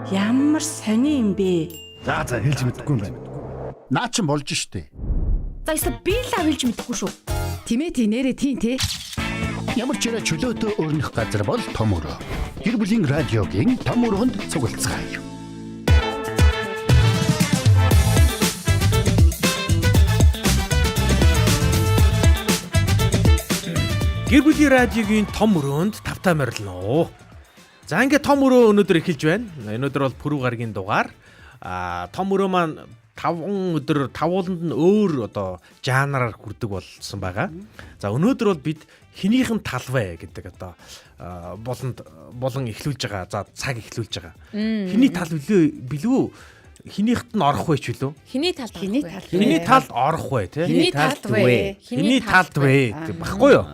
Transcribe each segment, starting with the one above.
Ямар сони юм бэ? За хэлж мэдэхгүй юм байна. Наа чин болж штэ. За эсвэл би л хэлж мэдэхгүй шүү. Тимээ нэрээ тийм те. Ямар ч ирэ чөлөөтэй өрнөх газар бол том өрөө. Гэр бүлийн радиогийн том өрөөнд цуглацгаая. Гэр бүлийн радиогийн том өрөөнд тавтай морилно. За ингээд том өрөө өнөөдөр эхэлж байна. Өнөөдөр бол пүрэв гарагийн дугаар. Том өрөө маань 5 өдөр тавууланд нь өөр одоо жанраар хүрдэг болсон байгаа. За өнөөдөр бол бид хинийхэн талвэ гэдэг одоо болон эхлүүлж байгаа. За цаг эхлүүлж байгаа. Хиний тал билүү? Хинийхт нь орох вэ ч үлээ? Хиний талд Хиний талд орох вэ те? Хиний талд вэ? Хиний талд вэ гэх баггүй юу?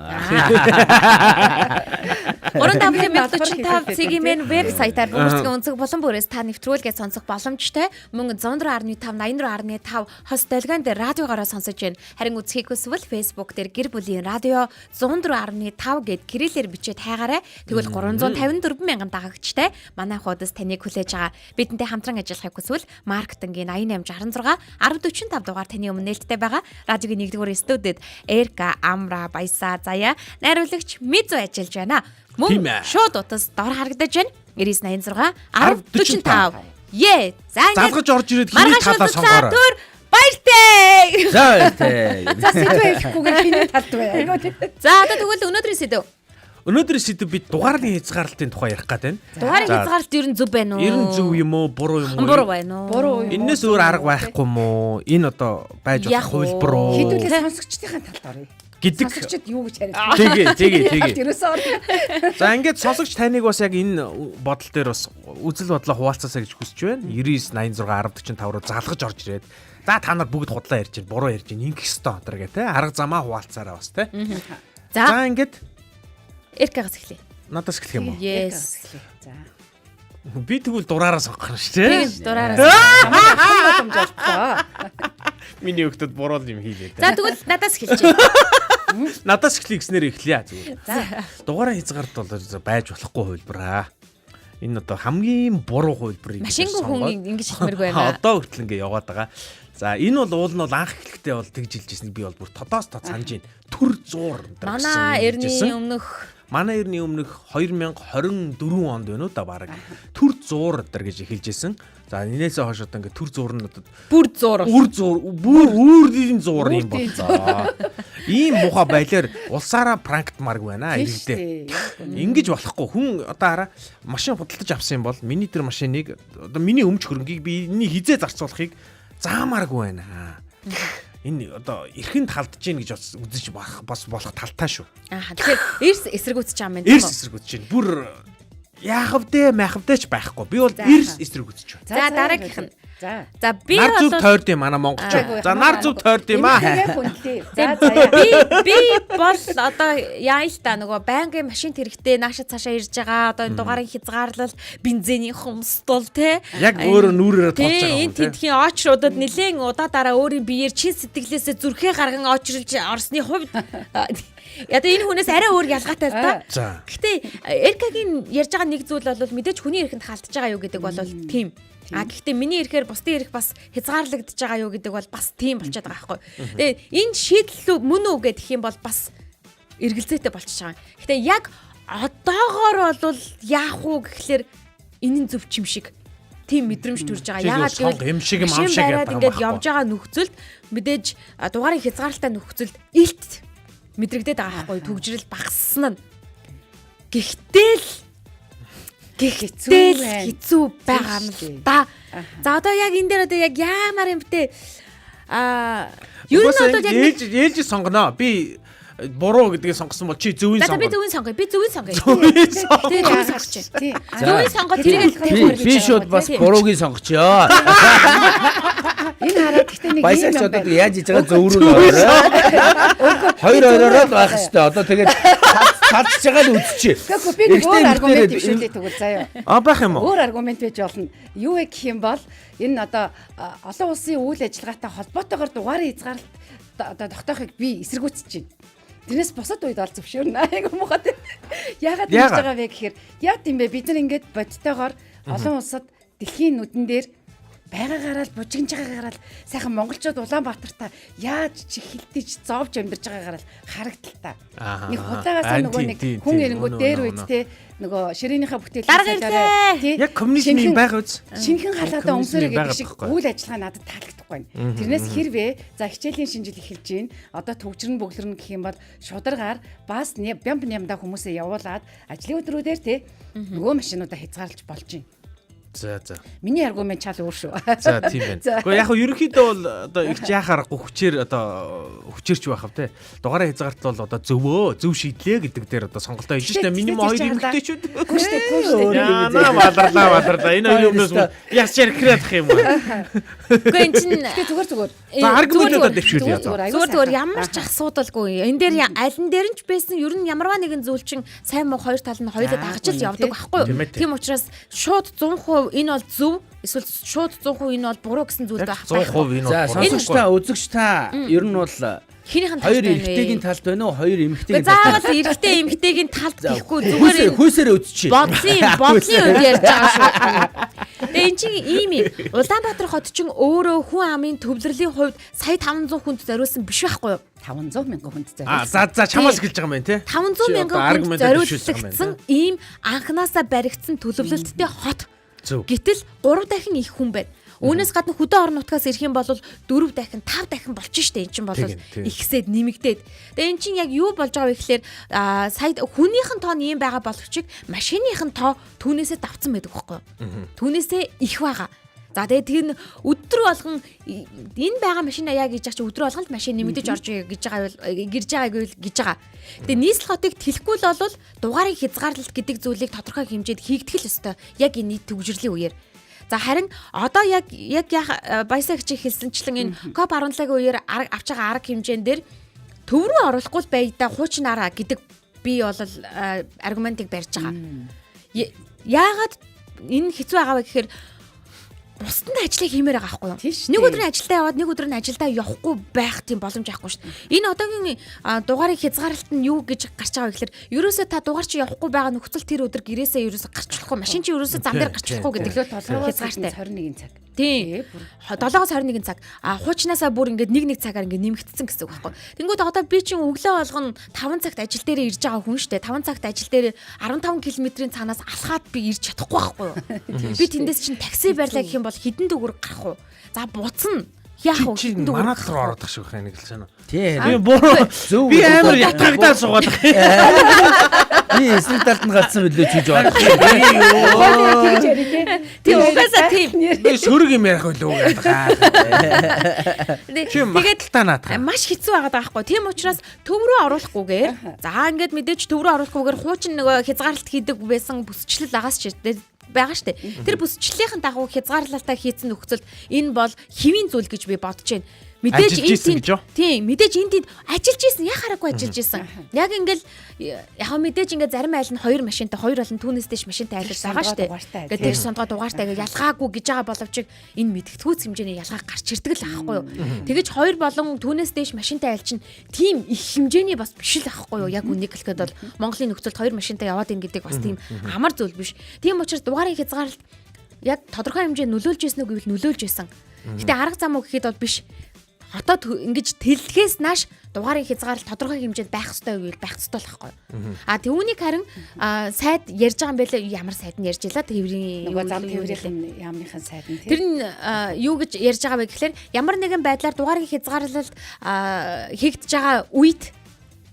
3545 цэгийн вебсайтаар бөмбөрцгийн өнцөг болон бүрээс та нэвтрүүлгээ сонсох боломжтой. Мөн 104.5 84.5 хос долгион дээр радиогоороо сонсож байна. Харин үзхийг хүсвэл Facebook дээр гэр бүлийн радио 104.5 гэд кириллээр бичээд хайгаарай. Тэгвэл 354 мянган дагагчтай манай хуудас таныг хүлээж байгаа. Бидэнтэй хамтран ажиллахыг хүсвэл маркетингийн 8866 1045 дугаар таны өмнө нээлттэй байгаа. Радиогийн 1-р студид Эрка, Амра, Баясаа, Заяа, найруулагч Мизу ажиллаж байна. Мөн шууд утас дор харагдаж байна. 9986 1045. Ее. За залгаж орж ирээд хиний талаа сонгоорой. Баяртай. За баяртай. За сэдвээ хэлэхгүйгээр хиний талд вэ? За одоо тэгвэл өнөөдрийн сэдв. Өнөөдрийн сэдв бид дугаарын хязгаарлалтын тухай ярих гэдэг байна. Дугаарын хязгаарлалт ер нь зөв байна уу? Ер нь зөв юм уу, буруу юм уу? Буруу байна уу? Буруу. Энээс өөр арга байхгүй юм уу? Энэ одоо байж болох хөлбөр үү? Хэдүүлээ сонсогчдын талд оръё. Гэдэг. Сонсогчд юу гэж хариулж Тэгээ. Ерөөсөө оръё. За ингээд сонсогч таныг бас яг энэ бодол дээр бас үзэл бодлоо хуваалцаасаа гэж хүсэж байна. 9986 1045 руу залгаж орж ирээд за та нар бүгд худлаа ярьж байна, буруу ярьж байна. Ингэх ёстой отор гэх те. Арга замаа хуваалцаараа бас те. За ингээд Эркагаас эхлэе. надаас эхлэх юм уу? Yes. За. Би тэгвэл дураараа сонгох нь шүү дээ. Тэгж дураараа. Боломж олцоо. Миний өгтөд буруу юм хийлээ. За тэгвэл надаас эхэлж. Надаас эхлэе гэснээр эхлэе зүгээр. За. Дугаараа хязгаард бол байж болохгүй хувилбараа. Энэ одоо хамгийн буруу хувилбарыг Машингүй хүн ингэж хэлмэргүй байна. Одоо хүртэл ингэ яваад байгаа. За энэ бол уул нь анх эхлэхдээ бол тэгж хэлжсэн би бол бүр тодоос тод санаж байна. Түр зуур Манай эртний өмнөх 2024 онд байна уу да бараг. Түр зуур дэр гэж эхэлжсэн. За энээсээ хойш одоо ингээ түр зуур нь одоо бүр зуур. Бүр өөрийн зуур юм болцоо. Ийм муха байлаар улсаараа пранктмарг байна иргэдээ. Ингэж болохгүй. Хүн одоо хараа машин худалдаж авсан юм бол миний тэр машиныг одоо миний өмч хөрөнгийг би энэний хизээ зарцуулахыг заамааргүй байна. Энэ одоо эрхэнд халдж гин гэж үзэж бас болох талтай шүү. Тэгэхээр эрс эсрэгүүцэж байгаа юм байна. Эрс эсрэгүүцэж байна. Бүр яахвдээ майхвдээ ч байхгүй. Би бол эрс эсрэгүүцэж байна. За дараагийнх нь. За би нар зүг бол тойрд юм манай монголчууд. За нар зүг тойрд юм аа. Би бол одоо яа л та нөгөө байнгын машин хэрэгтэй наашаа цаашаа ирж байгаа. Одоо энэ дугаарын хязгаарлал, бензиний хумсдал те. Яг өөрөө нүрээрээ тулж байгаа юм энэ тентхийн очруудад нэлээд удаа дараа өөрийн биеэр чин сэтгэлээсээ зүрхээ гарган очролж орсны хувьд ядаа энэ хүнээс арай өөр ялгаатай л та. Гэхдээ Эркагийн ярьж байгаа нэг зүйл бол мэдээж хүний эрхэнд хаалтж байгаа юу гэдэг бол тийм. Гэхдээ миний ирэхээр бусдын ирэх бас хязгаарлагдж байгаа юу гэдэг бол бас тийм болчиход байгаа байхгүй. Тэгээ энэ шийдэл мөн үү гэх юм бол бас эргэлзээтэй болчихж байгаа. Гэхдээ яг одоогоор бол яах уу гэхэлэр энэ зөв чим шиг тийм мэдрэмж төрж байгаа. Яагаад гэвэл юм шиг юм шиг ингээд явж байгаа нөхцөлд мэдээж дугаарын хязгаарлалтай нөхцөлд илт мэдрэгдээд байгаа байхгүй. Төгжрөл багассан нь. Гэхдээ хэцүү байгаа юм да. За одоо яг энэ дээр одоо яг яамаар юм бтэ юу нь одоо яг ээлж сонгоно. Би буруу гэдгийг сонгосон бол чи зөвийн сонгоо. Би зөвийн сонгоё. Зөвийн сонгоо. Зөвийн сонгоо тэрийг би шууд бас буруугийн сонгочоо. Энэ хараад гэхдээ нэг Баясаач одоо яаж хийж байгаа зөврөө орой. Хоёр оройроо байх хэвээр. Одоо тэгээд талж байгаа л үзчихье. Тэгэхгүй би өөр аргумент дэвшүүлээ тэгвэл заяа. Байх юм уу? Өөр аргумент байж болно. Юу вэ гэх юм бол энэ одоо олон улсын үйл ажиллагаатай холбоотойгоор дугаарын хязгаарлалт одоо тогтоохыг би эсэргүүцэж байна. Тэрнээс бусад үед ол зөвшөөрнө. Айгу мухад. Яагаад ингэж байгаа вэ гэхээр яа тийм бэ бид нар ингээд бодтойгоор олон улсад дэлхийн нүдэн дээр байгаагаараа л бужигнж байгаагаараа л сайхан монголчууд Улаанбаатартаа яаж хилдэж зовж амьдарч байгаагаараа л харагдал та. Нэг худаагаасаа нөгөө нэг хүн ирэнгүү дээр үйд те нөгөө ширээнийхээ бүтээлээ яг коммунизмын байга үз. шинхэн халаадаа өмсөрөө гэдэг шиг үйл ажиллагаа надад таалагдахгүй байна. Тэрнээс хэрвээ за хичээлийн шинжил эхэлж гин одоо төгжрөн бөглөрнө гэх юм бол шударгаар бас бямб нямдаа хүмүүсээ явуулаад ажлын өдрүүдээр те нөгөө машинуудаа хязгаарлаж болж байна. За. Миний аргумент чал өөр шүү. За тийм байна. Гэхдээ яг ерөнхийдөө бол одоо их яхаарахгүй хүчээрч байх те. Дугаараа хязгаартал бол одоо зөв шийдлээ гэдэг дээр одоо сонголтоо хийж штэ. Минимум 2 эмэгтэйчүүд. Яна бадралаа. Энэ юмнаас яс ярихраад ах юм уу? Гэхдээ эн чинь зүгээр. За аргументуудаа дэвшүүлээ. Зүгээр ямар ч асуудалгүй. Энэ дээр аль нь дээр нь ч байсан ер нь ямарваа нэгэн зүйл чинь сайн муу хоёр тал нь хоёулаа дагаж л явдаг байхгүй юу? Тийм учраас шууд 100% энэ бол зөв эсвэл шууд 100% энэ бол буруу гэсэн зүйл байх байхгүй. 100% энэ За бол сонсогч та үзэгч та ер нь бол хинийхэн талд хоёр байна вэ? эрэгтэйгийн талд байна уу? Хоёр эмэгтэйгийн талд. Заавал эрэгтэй эмэгтэйгийн талд гэхгүй зүгээр хүйсээрээ үзчихье. бодлын үед ярьж байгаа шүү. Тэгээ эн чинь ийм юм. Улаанбаатар хот чинь өөрөө хүн амын төвлөрлийн хувьд сая 500 хүнд зориулсан биш байхгүй юу? 500,000 хүнд зориулсан. За чамаас эхэлж байгаа юм байна те. 500,000 хүнд зориулсан ийм анханасаа баригдсан төлөвлөлттэй хот. Гэтэл 3 дахин их хүн байна. Үүнээс гадна хөдөө орон нутгаас ирэх юм бол 4 дахин 5 дахин болчих штэ. Эн чинь бол ихсээд нэмэгдээд. Тэгээ эн чинь яг юу болж байгаа вэ гэхээр сая хүнийхэн тоо нь ийм байгаа боловч машиныхэн тоо түүнээсээ давцсан байдаг байхгүй юу? Түүнээсээ их байгаа. За тэгээ тэр өдөр болгон энэ байгаа машина яа гэж яах чи өдөр болгон л машин нэмэгдэж орж гэж байгаа. Тэгээ нийслэл хотыг тэлэхгүй л бол дугаарыг хязгаарлалт гэдэг зүйлийг тодорхой хэмжээд хийгдэх л ёстой. Яг энэ төгжрлийн үеэр. За харин одоо яг баясаа хичээх хэлсэнчлэн энэ COP17-гийн үеэр авч байгаа арга хэмжээн дээр төв рүү оруулахгүй л байда хуучин арга гэдэг би бол аргументыг барьж байгаа. Яагаад энэ хэцүү байгаа вэ гэхээр бусдад ажлыг хиймээр байгаа байхгүй юу? Нэг өдөр нь ажилдаа яваад нэг өдөр нь ажилдаа явахгүй байх тийм боломж байхгүй шүү дээ. Энэ одоогийн дугаарыг хязгаарлалт нь юу гэж гарч байгаа вэ гэхээр ерөөсөө та дугаар чи явахгүй байгаа нөхцөл тэр өдөр гэрээсээ ерөөсөө гарч болохгүй машин чи ерөөсөө зам дээр гарч болохгүй гэдэг хязгаартай 21 цаг. Тийм. 7-оос 21 цаг. Хуучнаасаа бүр ингээд нэг цагаар ингээд нэмэгдсэн гэсэн үг байхгүй. Тэнгүүд одоо би чинь өглөө болгоно 5 цагт ажил дээрээ ирж байгаа хүн шүү дээ. 5 цагт ажил дээрээ 15 км-ийн цаанаас алхаад би ирж чадахгүй байхгүй юу? Би тэндээс чинь такси байрлаа гэх юм бол хідэн төгрөг гарах уу? За буцна. Яах вэ? Чи манад руу ороод тах шиг байна нэг л санаа. Тийм. Би буруу. Би амар ятгагдаад суугаад. Би эсрэг талд нь гацсан билүү чиж бод. Тийм угаасаа тийм. Би сөрөг юм ярих байлгүй гэдэг. Тэгээд танаат. Маш хэцүү байгаад байгаа байхгүй. Тийм учраас төв рүү оруулахгүйгээр за ингээд мэдээж төв рүү оруулахгүйгээр хуучин нөгөө хязгаарлалт хийдэг байсан бүсчлэл агаас ч байгаа штэ. Тэр бүсчлэлийн дагуу хязгаарлалтаа хийсэн нөхцөлд энэ бол хэвийн зүйл гэж би бодож байна. Мэдээж тийм мэдээж энд ажиллаж исэн яхаараагүй ажиллаж исэн. Яг ингээл яг мэдээж ингээд зарим айл нь 2 машинтай 2 болон түүнээс дэш машинтай айлж байгаа штэ. Ингээд тэр сонгоо дугаартай ялгаагүй гэж байгаа боловч энэ мэдгэдэггүйц хэмжээний ялгаа гарч ирдэг л аахгүй юу. Тэгэж 2 болон түүнээс дэш машинтай айл чинь тийм их хэмжээний бас биш л аахгүй юу. Яг үнийг хэлэхэд бол Монголын нөхцөлд 2 машинтай яваад ин гэдэг бас тийм амар зүйл биш. Тийм учраас дугаарыг хязгаарлалт яг тодорхой хэмжээнд нөлөөлж ирсэн үг гэвэл нөлөөлж ирсэн. Гэтэ арга зам уу гэхэд бол биш. Одоо ингэж тэллэгээс нааш дугаарыг хязгаарлалт тодорхой хэмжээнд байх ёстой үйл байх ёстой л байхгүй. Түүнийг харин сайд ярьж байгаа юм байлаа ямар сайд нь ярьж илаа тэврийн нөгөө зам тэврийн яамныхын сайд нь тэр нь юу гэж ярьж байгаа вэ гэхээр ямар нэгэн байдлаар дугаарыг хязгаарлалт хийгдэж байгаа үед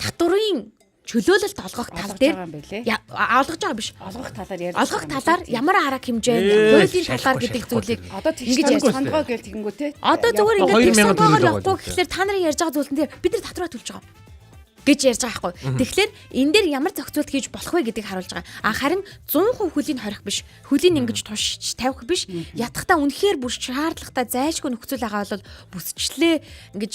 татврын чөлөөлөлт олгох тал дээр олгож байгаа биш. Олгох талаар ярьж олгох талаар ямар арга хэмжээнд хуулийн талаар гэдэг зүйлийг одоо ингэж сонгоо гэл тэгэнгүү те. Одоо зүгээр ингээд сонгоогоор явахгүй гэхэлэр та нарын ярьж байгаа зүйлэн дээр бид нар татвараа төлж байгаа гэж ярьж байгаа байхгүй. Тэгэхээр энэ дээр ямар зохицуулт хийж болох вэ гэдгийг харуулж байгаа. Харин 100% хөлийн хорих биш. Хөлийн ингэж тушиж тавих биш. Ятгахтаа үнэхээр бүр шаардлагатай зайлшгүй нөхцөл байгаа бол бүсчлээ ингэж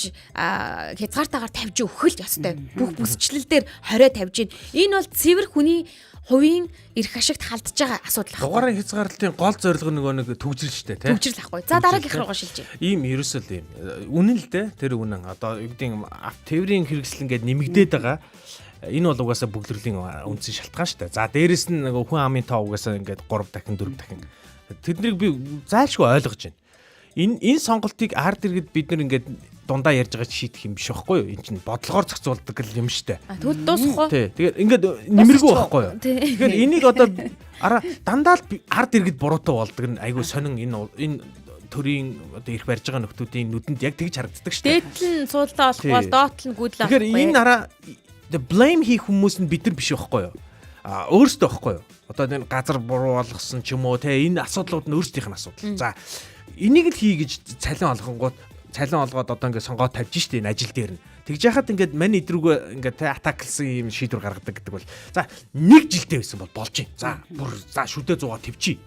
хязгаартаагаар тавьж өгөх л ёстой. Бүх бүсчлэл дээр хорио тавьж гин. Энэ бол цэвэр хүний хувийн эрх ашигт халдж байгаа асуудал ахгүй. Дугаарыг хязгаарлалтын гол зорилго нэг төгжрөл штэ тий. Төгжрөл ахгүй. За дараагийнх руу шилжээ. Ийм ерөөсөө ийм үнэн л дээ. Тэр үнэн одоо юу гэдэг тээврийн хэрэгсэл ингээд нэмэгдээд байгаа. Энэ бол угаасаа бөглөрлийн үндсэн шалтгаан штэ. За дээрэс нь нэг хүн амын тоо угаасаа ингээд 3 дахин 4 дахин Тэднийг би зайлшгүй ойлгож байна. Энэ сонголтыг ард иргэд бид нар ингээд дундаа ярьж байгаа шийдэх юм биш байхгүй юу? Энэ чинь бодлогоор зохицуулдаг юм штэ. Тэгвэл дуусах уу? Тий. Тэгээд ингээд нэмэргүй байхгүй юу? Тэгэхээр энийг одоо дандаа л ард иргэд буруутай болдог нь айгүй сонин энэ төрийн одоо их барьж байгаа нөхдүүдийн нүдэнд яг тэгж харагддаг штэ. Дээдл нь суултаа болохгүй, доот нь гүйдэл авахгүй. Тэгэхээр энэ the blame хийх хүмүүс нь бид нар биш байхгүй юу? Өөрсдөө байхгүй юу? Одоо энэ газар буруу болгосон ч юм уу те энэ асуудлууд нь өөрсдийнх нь асуудал. За энийг л хий гэж цалин олгоод одоо ингээд сонгоод тавьж штэ энэ ажил дээр нь. Тэгж яхад ингээд мань идрүүгээ ингээд те атаклсан юм шийдвэр гаргадаг гэдэг бол за 1 жилдээ байсан бол болж юм. За бүр за шүдэ 100 тавьчих.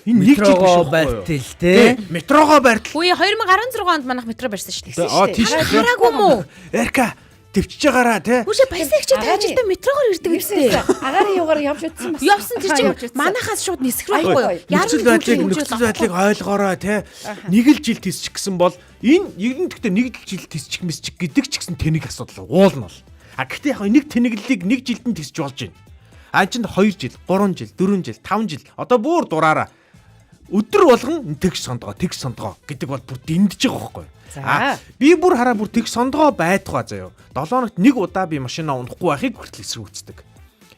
Энэ 1 жил биш байтал те. Метрогоо байтал. Үе 2016 онд манайх метро барьсан шүү дээ. Тийш хараагүй мүү? Эрка төвчж байгаараа те. Үшээ баясагч таажилтаа метрогоор ирдэг үстэй. Агарын югаар явж утсан бас. Явсан тэр чинь манахаас шууд нисэх рүү байхгүй юу? Нөхцөл байдлыг ойлгоорой те. 1 жил тисчих гэсэн бол энэ нэгдүгтээ 1 жил тисчих мэсчих гэдэг ч гэсэн тэнэг асуудал уулна бол. Гэхдээ яг нэг тэнэглэлийг 1 жилд нь тисч болж байна. Чинь 2 жил, 3 жил, 4 жил, 5 жил. Одоо бүр дураараа өдөр болгон тэгш сондгоо гэдэг бол бүр дэмдэж байгаа байхгүй юу? Би бүр хараа бүр тэг сондгоо байдгаа заяо. 7 хоногт 1 удаа би машинаа унахгүй байхыг хүртэл эсрэгүүцдэг.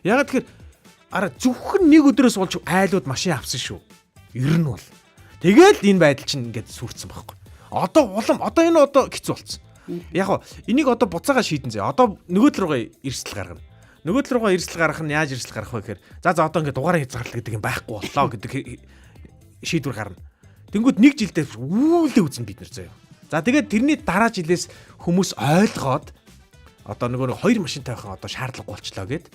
Ягаад тэгэхээр зөвхөн 1 өдрөөс болж айлууд машин авсан шүү. Ер нь бол. Тэгэл энэ байдал чинь ингээд сүрцэн байхгүй. Одоо энэ хэцүү болцсон. Яг энийг одоо буцаага шийдэн заяа. Одоо нөгөө руугаа эрсдэл гаргана. Нөгөө руугаа эрсдэл гаргах нь яаж эрсдэл гаргах вэ гэхээр за одоо ингээд дугаараа хязгаарлал гэдэг юм байхгүй боллоо гэдэг шийдвэр гарна. Тэнгүүд 1 жилдээ үүлдээ үзэн бид нар заяа. За тэгээд тэрний дараа жилээс хүмүүс ойлгоод одоо нөгөө 2 машинтай байхын одоо шаардлага болчлоо гэд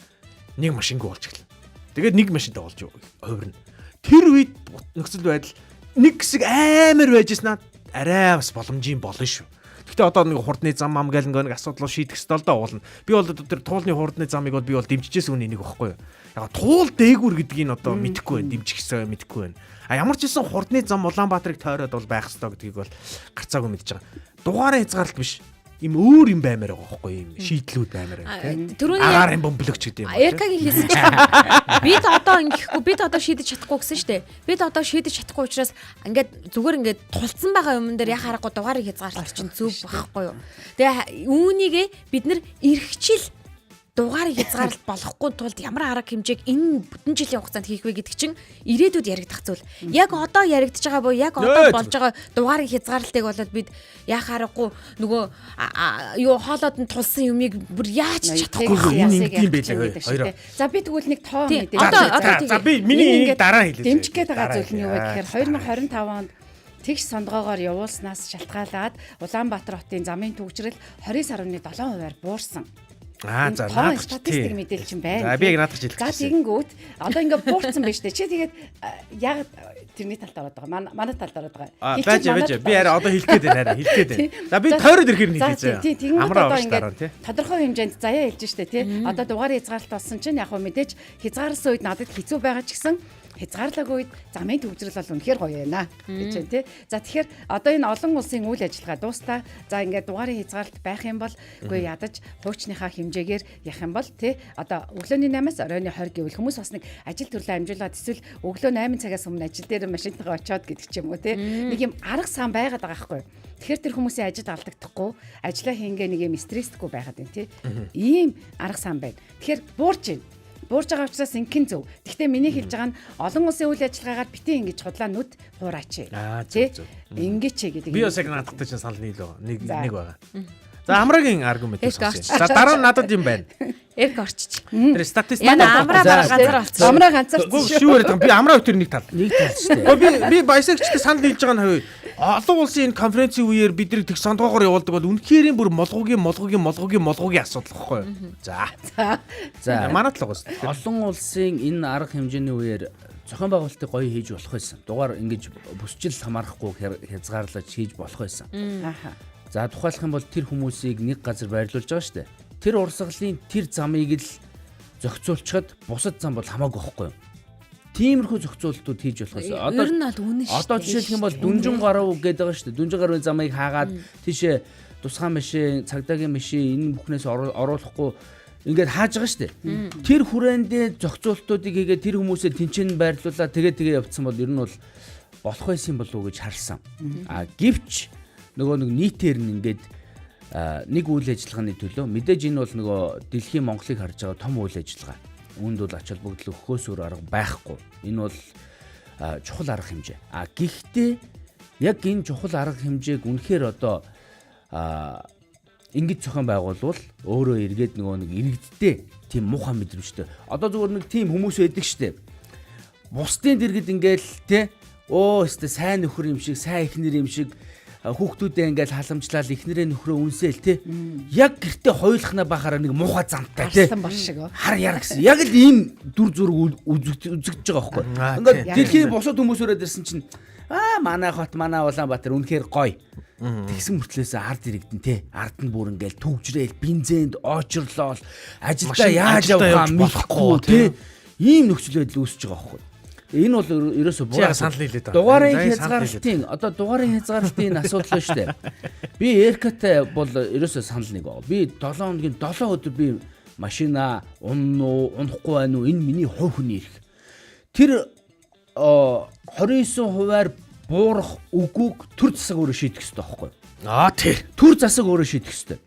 1 машингүй болж эхэлнэ. Тэгээд 1 машинтай болж хувирна. Тэр үед нөхцөл байдал нэг хэсэг амар байжснаа арай бас боломжийн болно шүү. Гэхдээ одоо нэг хурдны зам гаал нэг асуудал шийдэх ёстой л доо уулна. Би бол тэр туулны хурдны замыг бол би бол дэмжижээс үнэ энийг байхгүй юу. Яг туул дээгүр гэдгийг одоо мэдэхгүй байна, дэмжихсээ мэдэхгүй байна. Ямар ч гэсэн хурдны зам Улаанбаатарыг тойроод бол байх ёстой гэдгийг бол гарцаагүй мэдж байгаа. Дугаараа хязгаарлалт биш. Им өөр юм баймаар байгаа байхгүй юм шийдлүүд баймаар байна тийм агаар юм бөмбөлөгч гэдэг юм. Эркагийн хэлсэн чинь бид одоо ингэхгүй бид одоо шийдэж чадахгүй гэсэн шүү дээ. Бид одоо шийдэж чадахгүй учраас ингээд зүгээр ингээд тулцсан байгаа юм дээр яхаарахгүй дугаарыг хязгаарлалт чинь зөв байхгүй юу. Тэгээ үүнийгээ бид нар эрхчил дугаарыг хязгаарлалт болохгүй тулд ямар арга хэмжээг энэ бүтэн жилийн хугацаанд хийх вэ гэдэг чинь ирээдүйд яригдах зүйл. Яг одоо яригдж байгаа буюу яг одоо болж байгаа дугаарыг хязгаарлалтыг болоод бид яхаарахгүй нөгөө хоолоод нь тулсан юмыг бүр яаж чадахгүй энэ юм байлаа хоёроо. За би тэгвэл нэг тоо мэдээ. За би миний энийг дараа хэлээ. Дэмжих гээд байгаа зүйл нь юу вэ гэхээр 2025 онд тэгш сондгоогоор явуулснаас шалтгаалаад Улаанбаатар хотын замын төвчрөл 20.7%-аар буурсан. За наадах статистик мэдээлэл чинь байна. За би яг наадах хэлэх. За тэгэнгүүт одоо ингээ буурсан байж тээ. Чи тэгээд яг тэрний талд ороод байгаа. Манай талд ороод байгаа. Байж би арай одоо хэлэх гээд байна. За би тойроод ирэхээр нэг хэлээ. Тэгэнгүүт одоо ингээ тодорхой хэмжээнд заяа хэлж штэ тий. Одоо дугаарыг хязгаарлалт болсон чинь яг хөө мэдээж хязгаарласан үед надад хэцүү байгаа ч гэсэн хязгаарлаагүй үед замын төвчрөл бол үнэхээр гоё байна гэж байна тий. За тэгэхээр одоо энэ олон улсын үйл ажиллагаа дуустаа за ингээд дугаарыг хязгаарлалт байх юм бол үгүй ядаж хуучныхаа хэмжээгээр явах юм бол тий одоо өглөөний 8-аас оройн 20 гэвэл хүмүүс бас нэг ажил төрлөө амжуулаад эсвэл өглөө 8 цагаас өмнө ажил дээр машинтайгаа очиод гэдэг ч юм уу тий. Нэг юм арга сан байгаад байгаа байхгүй. Тэгэхээр тэр хүмүүсийн ажид алдагдахгүй ажлаа хийнгээ нэг юм стресстгүй байгаад байна тий. Ийм арга сан байна. Тэгэхээр буурж байгаа учраас инхэн зөв. Гэхдээ миний хэлж байгаа нь олон улсын үйл ажиллагаагаар битээ ингэж худлаа нүд хуураач. Тий? Ингэч гэдэг. Би бас яг наадахтай чинь санал нийлөө. Нэг байгаа. За амрагийн аргумент сонсон. За дараа нь надад юм байна. Эрг орчиж. Тэр статистик амраа ганцаар болчихсон. Амраа ганцаар. Шүү яриад байгаа. Би амраа өтер нэг тал. Нэг тал шүү дээ. Би баясагчтай санал нийлж байгаа нь хавь. Олон улсын энэ конференцийн үеэр бид нэг тэг сондгоогоор явуулдаг бол үнэхээр бүр молгогийн асуудал واخхой. За. Манай талгаас. Олон улсын энэ арга хэмжээний үеэр зохион байгуулалтыг гоё хийж болох байсан. Дугаар ингэж бүсчил хамаарахгүй хязгаарлаж хийж болох байсан. За тухайлах юм бол тэр хүмүүсийг нэг газар байрлуулж байгаа шүү дээ. Тэр урсгалын тэр замыг л зохицуулчихад бусад зам бол хамаагүй байхгүй юу? Тиймэрхүү зохицуултууд хийж болох байсан. Ер нь бол үнэн шүү дээ. Одоо жишээлх юм бол Дүнжин гарав гэдэг байгаа шүү дээ. Дүнжин гарвын замыг хаагаад тийшээ тусгай машин, цагдаагийн машин энэ бүхнээс оруулахгүй ингээд хааж байгаа шүү дээ. Тэр хүрээндээ зохицуултуудыг хийгээд тэр хүмүүсээ тэнцэн байрлуулаад тэгээ явцсан бол ер нь бол болох байсан болов уу гэж харсан. Гэвч нөгөө нэг нийтээр нь ингээд нэг үйл ажиллагааны төлөө мэдээж энэ бол нөгөө дэлхийн Монголыг харж байгаа том үйл ажиллагаа. Үүнд бол ач холбогдол өгөхөөс өөр арга байхгүй. Энэ бол чухал арга хэмжээ. Гэхдээ яг энэ чухал арга хэмжээг үнэхээр одоо ингэж зохион байгуулвал өөрөө эргээд нөгөө нэг иргэдтэй тийм муухай мэдрэмжтэй. Одоо зүгээр нэг тийм хүмүүс байдаг штэ. Бусдын дэргэд ингээл те өстө сайн нөхөр юм шиг, сайн эхнэр юм шиг хүүхдүүдээ ингээл халамжлал эхнэрээ нөхрөө үнсээл те. Яг гэртээ хойлохна бахаараа нэг муухай замтай те. Хар яар гэсэн. Яг л ийм дүр зураг үзэгдэж байгаа байхгүй. Ингээд дэлхийн бусад хүмүүсөөрөө дэрсэн чинь манай хот манай Улаанбаатар үнэхээр гоё. Тэгсэн мөртлөөс ард иргэдэн те. Ард нь бүр ингээл төвжрээл, бензинд очрлол, ажилдаа яаж явах юм болохгүй те. Ийм нөхцөл байдал үүсэж байгаа байхгүй. Энэ бол ерөөсөө буруу санал нийлээд байгаа. Дугаарын хязгаарлалтын асуудал шүү дээ. Би Эркатай бол ерөөсөө санал нэг байгаа. Би 7 хоногийн 7 өдөр би машина унахгүй байна уу? Энэ миний хувь хүний эрх. Тэр 29 хувиар буурах үгүйг төр засаг өөрөө шийдэх ёстой байхгүй юу? Тэр төр засаг өөрөө шийдэх ёстой.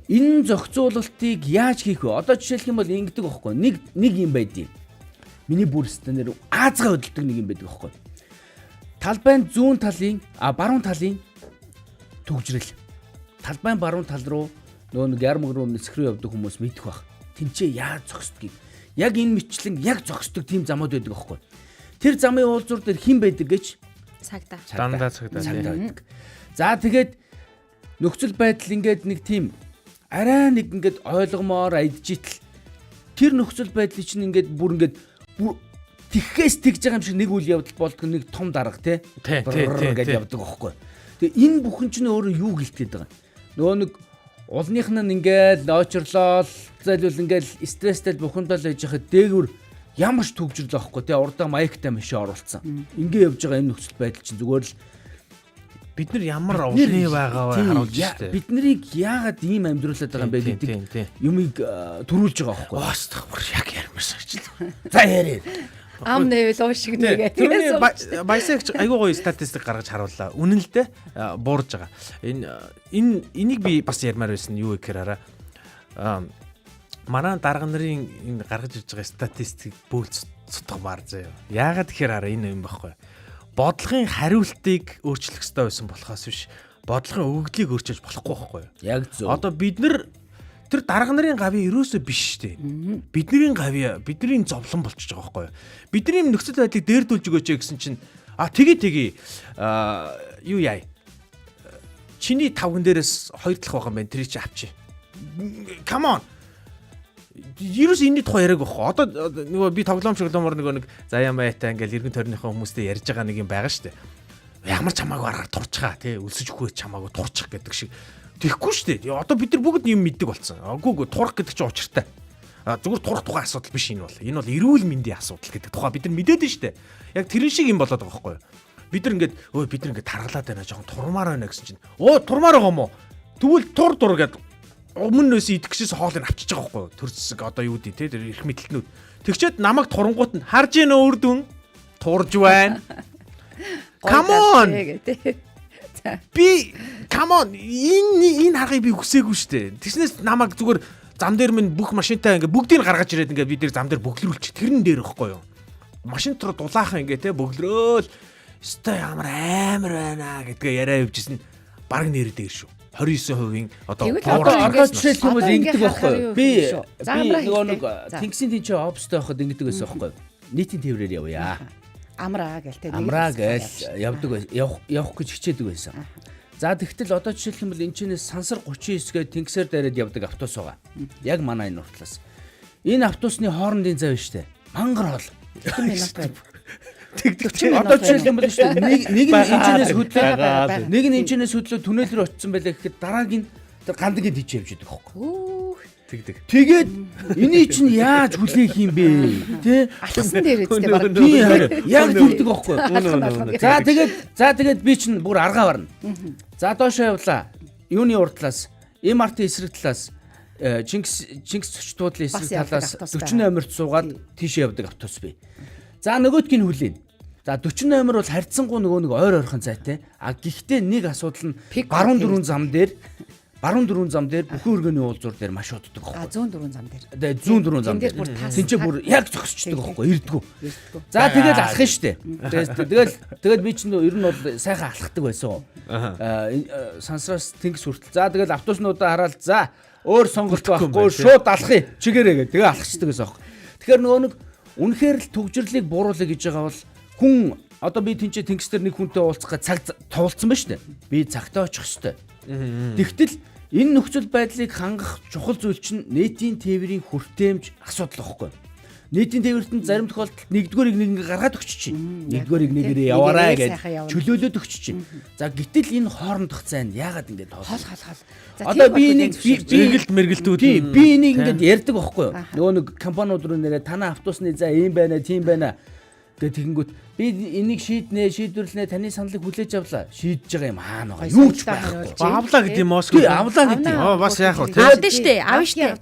Энэ зохицуулалтыг яаж хийх вэ? Одоо жишээлх юм бол ингэдэг байхгүй юу? Нэг юм байдیں۔ Миний бүр стандар аазгаа хөдөлдөг нэг юм байдаг байхгүй юу? Талбайн зүүн талын баруун талын төгжрөл. Талбайн баруун тал руу нөгөө нэг ярмаг руу нисэх рүү явдаг хүмүүс мэдэх байх. Тинчээ яаж зогсдгийг. Яг энэ мэтчлэн яг зогсдог тийм замууд байдаг байхгүй юу? Тэр замын уулзуур дээр хэн байдаг гэж Цагдаа. Дандаа цагдаа байдаг. За тэгээд нөхцөл байдал ингээд нэг тийм арай нэг ингээд ойлгомоор айджитл тэр нөхцөл байдлыг чинь ингээд бүр ингээд тэгхээс тэгж байгаа юм шиг нэг үйл явдал болдог нэг том дарга те ингээд явдаг байхгүй. Тэгээ энэ бүхэн чинь өөрөө юу гэлтээд байгаа. Нөгөө нэг улных нь ингээд очрлол зайлвал ингээд стресстэй бухимдал хийж яхад дээгүр ямар ч төгжрөл байхгүй те урдаа маягтай машин оруулсан. Ингээ явж байгаа энэ нөхцөл байдал чинь зүгээр л бид нар ямар улны байгаагаа харуулж штэ. Бид нарыг яагаад ийм амьдруулад байгаа юм бэ гэдэг юмыг төрүүлж байгаа байхгүй. Оостох яг ярмаарсан ч. За яриа. Ам нэвэл уушиг нэгэ. Тэрний баясагч айгуу гоё статистик гаргаж харууллаа. Үнэн л дээ буурж байгаа. Энийг би бас ярмаар байсан юу гэхээр манай дарга нарын энэ гаргаж ирж байгаа статистик бөөлж цутгамаар заяа. Яагаад тэгэхээр энэ юм байхгүй. Бодлогын хариултыг өөрчлөх ёстой байсан болохоос биш. Бодлогын өгөгдлийг өөрчилж болохгүй байхгүй. Яг зөв. Одоо бид нар тэр дарга нарын гавь ерөөсөө биш шүү дээ. Бидний гавь бидний зовлон болчихж байгаа байхгүй. Бидний нөхцөл байдлыг дээрдүүлж өгөөч гэсэн чинь тэгээ юу яа. Чиний тавган дээрээс 2 талх байгаа юм байна. Тэрийг чи авчи. Come on. Ерөөс энэний тухай яриаг байхгүй. Одоо нөгөө би тоглоомор нэг заяа майтай ингээл эргэн тойрныхоо хүмүүстэй ярьж байгаа нэг юм байгаа шүү дээ. Ямар ч хамаагүй аргаар турчгаа тий өлсөж өгөөч хамаагүй турчих гэдэг шиг. Тэхгүй шүү дээ. Одоо бид нар бүгд юм мэддэг болсон. Үгүй турах гэдэг чинь учиртай. Зүгээр турах тухай асуудал биш энэ бол. Энэ бол эрүүл мэндийн асуудал гэдэг тухай бид нар мэдээд нь шүү дээ. Яг тэрэн шиг юм болоод байгаа байхгүй юу? Бид нар ингээд таргалаад байна жоохон турмаар байна гэсэн чинь. Турмаар байгаа юм уу? Тэгвэл тур гэдэг өмнөөс идэх гэжээс хоолыг авчиж байгаа байхгүй юу? Төр зэсэг одоо юу дээ те эрх мэдлэлтнүүд. Тэгчээд намайг турангуут нь харж ийн өөр дүн турж байна. Come on. Би come on энэ харгыг би хүсээгүй штэ. Тэгснээс намайг зүгээр зам дээр минь бүх машинтаа ингээ бүгдийг гаргаж ирээд ингээ бид нэр зам дээр бөглөрүүлчих. Тэрэн дээр ихгүй юу? Машин руу дулаахан ингээ те бөглөрөөл. Өстой ямар амар байна гэдгээ яриа явьжсэн. Бараг нэр дээр шүү. 29% одоо жишээлх юм бол ингэдэг байхгүй юу? Би нөгөө нэг тэнгисийн тэнцээ обстой байхад ингэдэг байсан байхгүй юу? Нийтийн тээврээр явъя. Амраа гэлтэй. Амраа гээл явдаг явах гэж хичээдэг байсан. За тэгтэл одоо жишээлх юм бол энэ чинээс сансар 39-гээ тэнгисээр дайраад явдаг автобус байгаа. Яг манай энэ уртлаас. Энэ автобусны хоорондын зав шүү дээ. Мангар хоол. Одоо жишээлх юм бол шүү дээ. Нэг нь энэчнээс хөдлөө. Нэг нь энэчнээс хөдлөө түнэл рүү очсон байлаа гэхэд дараагийн тэр гандагийн тийч явж идэг хөөхгүй. Тэгээд эний чинь яаж хүлээх юм бэ? Тэ? Алхсан дээр үстэй баг. Тийм яг тэгдэг байхгүй. За тэгээд би чинь бүр аргаа барна. За доошоо явлаа. Юуны урд талаас, MRT эсрэг талаас Чингис зочдуудлын Бас эсрэг явдаг талаас автобус 40 номерт суугаад тийшээ явдаг автобус бий. За нөгөөдгийг нь хүлээн. За 40 номер бол харьцангуй нөгөө нэг ойр ойрхон зайтай. А гэхдээ нэг асуудал нь баруун дөрвөн зам дээр бүхэн өргөний уулзуур дээр маш уддаг байхгүй. 104 зам дээр. Тэгээ 104 зам дээр. Тинчээ бүр яг зогсчдаг байхгүй ирдгүү. За тэгэл алах нь штэ. Тэгэл би чинь ер нь бол сайхан алхахдаг байсан. Сансраас тэнгис хүртэл. За тэгэл автобуснуудаа хараад за өөр сонголт байхгүй шууд алхъя чигээрээ гэ. Тэгээ алхацдаг байсан байхгүй. Тэгэхээр нөгөө нэг үнэхээр л төгжрлийг бууруулах гэж байгаа бол хүн одоо би тэнцээ тэнгис дээр нэг хүнтэй уулзах гэж цаг туулцсан ба штэ. Би цагтаа очих штэ. Тэгтэл энэ нөхцөл байдлыг хангах чухал зүйл чинь нийтийн тээврийн хүртээмж асуудал واخхой. Нийтийн тээвэрт зарим тохиолдолд нэгдүгээрийг нэг гаргаад өгч чинь. Нэгдүгээрийг нэгээрээ яваарай гэж чөлөөлөд өгч чинь. За гэтэл энэ хоорондох зайн яагаад ингэж хол. Одоо би нэг мэргэлтүүд би энийг ингэж ярьдаг байхгүй юу? Нөгөө нэг компаниуд руу нэрээ танаа автобусны за ийм байна, тийм байна гэх тэгэнгүүт би энийг шийдвэрлэнэ таны саналыг хүлээж авлаа. Шийдэж байгаа юм хаана байгаа. Юу ч байхгүй. Авлаа гэдэг юм Москов. Авлаа гэдэг. Бас яах вэ? Авдаа штэ. Аав штэ.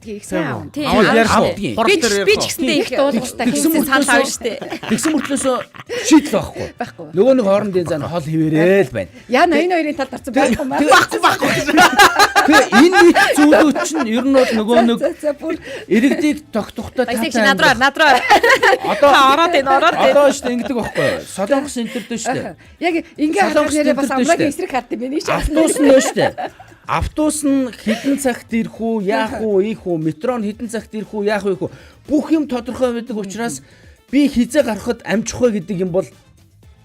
Би ч гэсэндээ их дуулууртай хийсэн санал аав штэ. Тэгсэн мөртлөөсөө шийдэл байхгүй. Нөгөө нэг хоорондын зан хол хിവэрээл байна. Яа энэ хоёрын талд орсон байхгүй маа. Баггүй. Тэгээ энэ нэг зүйлүүд чинь ер нь бол нөгөө нэг иргэдийг тогтохдоо таатай. Надраа. Одоо штэ ингэдэг байхгүй. Солонгос энтер дээ штэ. Яг ингээ харах нэрээ бас амраагийн эсрэг хард юм байна шүү. Автобус нь штэ. Автобус нь хэдэн цагт ирэх үү, яах үү, ийх үү, метро нь хэдэн цагт ирэх үү, яах вэ хүү. Бүх юм тодорхой байдаг учраас би хизээ гарахад амжих вэ гэдэг юм бол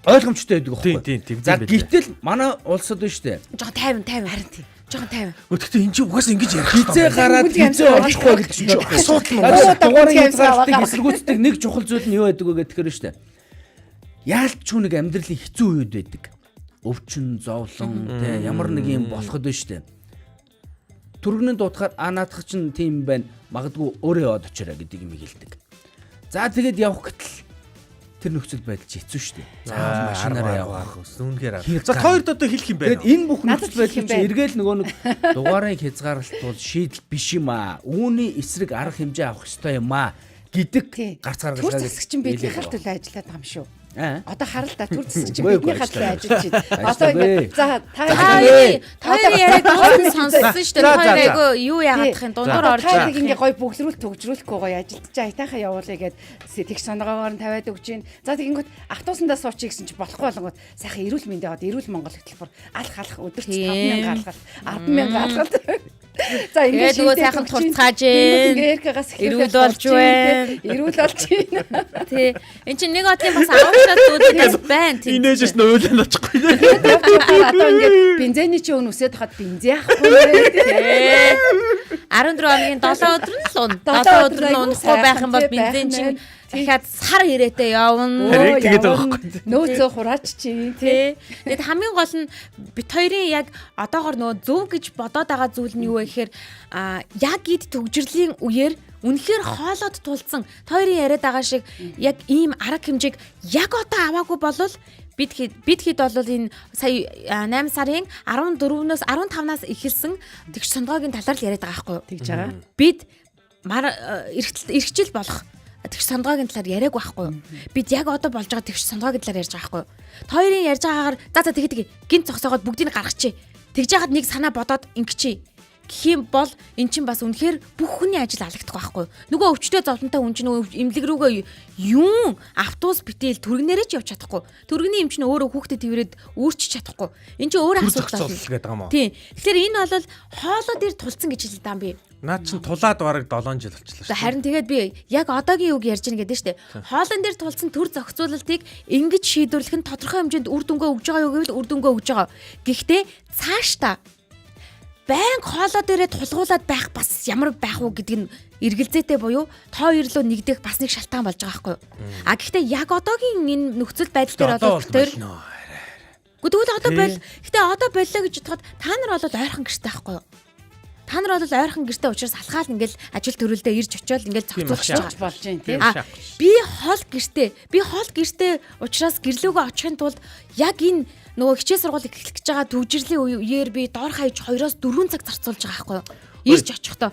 ойлгомжтой байдаг байхгүй. Тийм. За гэтэл манай улсад штэ. Жоо 50 харин тийм. Жоо 50. Гэхдээ энэ чинь угаасаа ингэж ярих. Хизээ гараад хизээ очих вэ гэдэг чинь асуудал нь. Дугаарыг хязгаарлалтыг эсэргүүцдэг нэг чухал зүйл нь юу байдаг вэ гэхээр штэ. Яалт ч нэг амьдралын хэцүү үед байдаг. Өвчин, зовлон, тэ ямар нэг юм болоход байна штэ. Түргэнэн дуутахаар наадах чинь тийм байна. Магадгүй өөрөө яваад очираа гэдэг юм хэлдэг. За тэгээд явах гэтэл тэр нөхцөл байдал хэцүү штэ. За машинаараа явах үнэхээр. За хоёрд одоо хэлэх юм байна. Тэгээд энэ бүх нөхцөл байдал чинь эргээл нөгөө нэг дугаарыг хязгаарлалт бол шийдэл биш юм аа. Үүний эсрэг арга хэмжээ авах ёстой юм аа гэдэг гарц гаргалгаа гэж чинь бидний харт төлөө ажиллаад байгаа юм шүү. Одоо харал та төр засаг чинь Үгүй, бидний үгүй, хатлаа ажиллаж байна. Одоо Ажиллаа ингэ за Тойрын яриаг дууссан сонссон шүү дээ. Тойр айгу юу яагаадах юм дундуур орж байгаа. Ингээ гоё бөглөрүүл төгжрүүлэхгүй гоё ажилтж айтайхаа явуулъя гэд тэгш сонгоогоор нь тавиад өгч гин. За тэгэнгүүт автобусандаа суучих гэсэн чи болохгүй болгоод сайхан эрүүл мэндэ аваад эрүүл Монгол хөтөлбөр алх өдөрч 5,000 алгалт 10,000 алгалт. За ингээд нөгөө сайхан турцгааж ингээ эркагаас эрүүл болж байна. Эрүүл болж байна. Тий. Энд чинь нэг одгийн бас 10 зүйлээс байна. Инээжс нь уйлан очихгүй. Одоо ингээд бензиний чи өн үсээд хаад бензин яахгүй. 14 хоногийн 7 өдөр нь л унаа. 7 өдөр нь унахгүй байх юм бол бензин чинь дахиад сар ирээтэй явна. Тэгээд байгаа байхгүй. Нөөцөө хураач чи тий. Тэгэд хамгийн гол нь бит хоёрын яг одоогор нөгөө зөв гэж бодоод байгаа зүйл нь юу вэ гэхээр яг эд төгжрлийн үеэр үнэхээр хоолоод тулцсан хоёрын яриад байгаа шиг яг ийм арга хэмжээг яг одоо аваагүй болвол бид хэд бол энэ сая 8 сарын 14-өөс 15-наас эхэлсэн тэгш сонгоогийн талаар л яриад байгаа байхгүй юу? Тэгж байгаа. Бид эрхчил болох тэгш сонгоогийн талаар яриаг байхгүй юу? Бид яг одоо болж байгаа тэгш сонгоогийн талаар ярьж байгаа байхгүй юу? Хоёрын ярьж байгаагаар за тэгээд гинт зогсоогоод бүгдийг гаргачих. Тэгж яхад нэг санаа бодоод ингэчээ. Гэх юм бол эн чинь бас үнэхээр бүх хүний ажил алагдах байхгүй. Нөгөө өвчтөе зовлонтой хүн чинь нөгөө имлэг рүүгээ юун автобус битэл түргнээрээ ч явж чадахгүй. Түргэний юм чинь өөрөө хүүхдэд тэрвэрэд өөрчиж чадахгүй. Эн чинь өөрөө асуудал байна. Тийм. Тэгэхээр энэ бол хоолоо дээр тулцсан гэж хэлдэг юм би. Наад чинь тулаад бараг 7 жил болчихлоо шүү. Харин тэгээд би яг одоогийн үг ярьж байгаа гэдэг нь шүү дээ. Хоолон дээр тулцсан төр зохицуулалтыг ингэж шийдвэрлэх нь тодорхой хэмжээнд үр дүнгээ өгж байгаа юу гэвэл үр дүнгээ өгж байгаа. Гэхдээ цаашдаа банк хоолоо дээрээ тулгуулад байх бас ямар байх уу гэдэг нь эргэлзээтэй буюу тоо ирлөө нэгдэх бас нэг шалтгаан болж байгаа байхгүй юу. А гэхдээ яг одоогийн энэ нөхцөл байдал дээр бол тэр Тэгвэл одоо боль. Гэхдээ одоо боллоо гэж бодоход та нар бол ойрхон гэртэй байхгүй юу? Та нар бол ойрхон гэртэй учраас алхаал ингээл ажил төрөлдөө ирж очиод ингээл зохицуулж болж байна тийм. Би хол гэртэй учраас гэрлүүгөө очихын тулд яг энэ нөгөө хичээл сургууль эхлэх гэж байгаа төвжирлийн үеэр би доор хаяж 2-4 цаг зарцуулж байгаа байхгүй юу? Ирж очихдоо.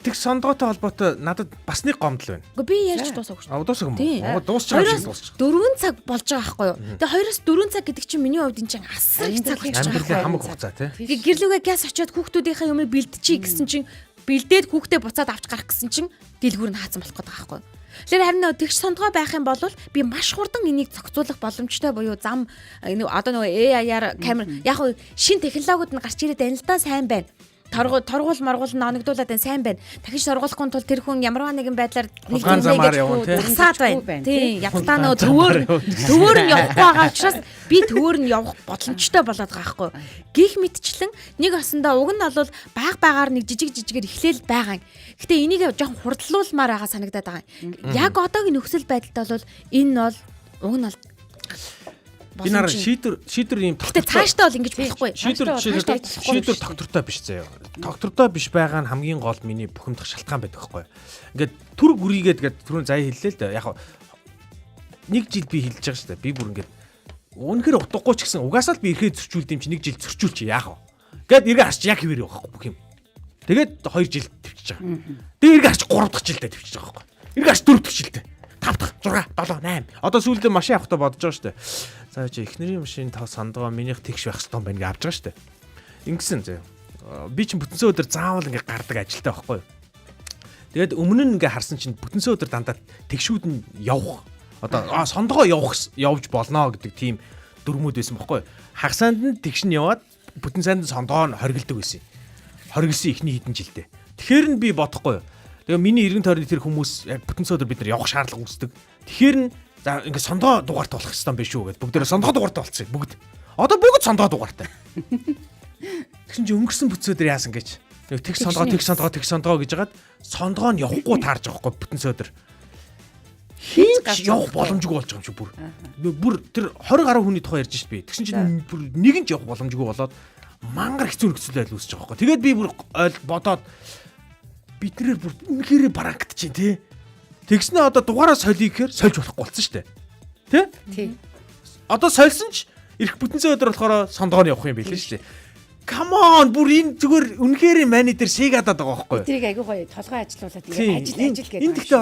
Тэг сондгоотой холбоотой надад бас нэг гомдол байна. Гэхдээ би ярьж дуусаагүй шүү. Дуусах юм уу? Дуусчих юм шиг дуусчих. 4 цаг болж байгаа байхгүй юу? Тэгээ 2-4 цаг гэдэг чинь миний хувьд энэ чинь асар их цаг болж байгаа. Амьдралын хамаг хугацаа тий. Гэрлүүгээ газ очиод хүүхдүүдийнхээ юмыг бэлдчихье гэсэн чинь бэлдээд хүүхдээ буцаад авч гарах гэсэн чинь дэлгүүр нь хаацсан болох гэдэг байхгүй юу? Тэгэхээр харин тэгш сондгоо байх юм бол би маш хурдан энийг зохицуулах боломжтой буюу зам одоо нөгөө AI-аар камер яг хуу шин технологиуд нь гарч ирээд байна л да сайн байна. Торгуул маргуул нь оногдуулаад байна сайн байна. Дахиж сургуулахгүй тул тэр хүн ямарваа нэгэн байдлаар нэг Тулгаан замаар явна тий. засаад байна. Тий, явтаа нөө төвөр нь явахгүй байгаа учраас би төвөр нь явах боломжтой болоод байгаа байхгүй. Гих мэдчлэн нэг осондоо уг нь бол багаар нэг жижигээр эхлээл байгаа. Гэтэ энийг жоохон хурдлуулмаар байгаа санагдаад байгаа. Яг одоогийн нөхцөл байдалд бол энэ бол уг нь Би нараа шийдвэр юм Гэтэ цаашдаа бол ингэж болохгүй. Шийдвэр доктортой биш заяа. Доктортой биш байгаа нь хамгийн гол миний бухимдах шалтгаан байдаг байхгүй. Ингээд түр гүрийгээд түрүүн заяа хэллээ л дээ. Яг нэг жил би хэлж байгаа шүү дээ. Би бүр ингээд үнэхээр утгагүй ч гэсэн угаасаа л би ирэхэд зөрчүүлд юм чи нэг жил зөрчүүлчих яах вэ? Гэт эргээ харч яг хэвээр явахгүй бүх юм. Тэгээд 2 жил төвчж байгаа. Тэгээд эргээ харч 3 дахь жилдээ төвчж байгаа байхгүй. Эргээ харч 4 дахь жилдээ. 5 дахь 6 7 8. Одоо сүүлдээ машин авахдаа бодож байгаа шүү дээ. За чи эхнэрийн машин тав сандгаа минийх тэгш байх хэрэгтэй юм байна гэж авч байгаа шүү дээ. Ингэсэн заяа. Би чинь бүтэнсээ өдөр заавал ингээ гардаг ажилтай байхгүй юу? Тэгээд өмнө нь ингээ харсан чинь бүтэнсээ өдөр дандаа тэгшүүд нь явах. Одоо сондгоо явж болно гэдэг тийм дөрмүүд байсан байхгүй юу? Хагасанд нь тэгш нь яваад бүтэн санд сондгоо нь хоригддаг байсан. Хоригдсан ихний хэдэн жилдээ. Тэгэхээр нь би бодохгүй юу? Тэгээ миний эргэн тойрны тэр хүмүүс бүтэнсээ өдөр бид нар явах шаардлага үүсдэг. Тэгэхээр нь за ингээ сондгоо дугаартай болох хэрэгтэй юм биш үү гэдэг. Бүгдээрээ сондгоо дугаартай болцсон бүгд. Одоо бүгд сондгоо дугаартай. Тэгсэн чи өнгөрсөн бүтцөөдөр яасан гэж. Тэг сондгоо гэж хагаад сондгоо нь явахгүй таарж байгаа хгүй бүтэнсээ өдөр. Хийж явах боломжгүй болж байгаа юм чи бүр. Бүр тэр 20 гаруй хүний тухай ярьж шít би. Тэгсэн чи бүр нэг нь ч явах боломжгүй болоод мангар хэцүү нөхцөл байдал үүсэж байгаа хгүй. Тэгээд би бүр бодоод биднэр бүр үнэхээр барангт чинь тий. Тэгснэ одоо дугаараа солиё гэхээр сольж болохгүй болсон шүү дээ. Тий? Одоо сольсон ч ирэх бүтэнсээ өдөр болохоор сондгоо нь явах юм билээ шүү дээ. Come on бүр энэ зүгээр үнэхээр менежер шийгээд байгаа байхгүй юу? Тэрийг айгүй гоё толгой ажилуулад ингээд ажил гэдэг. Энэ гэхдээ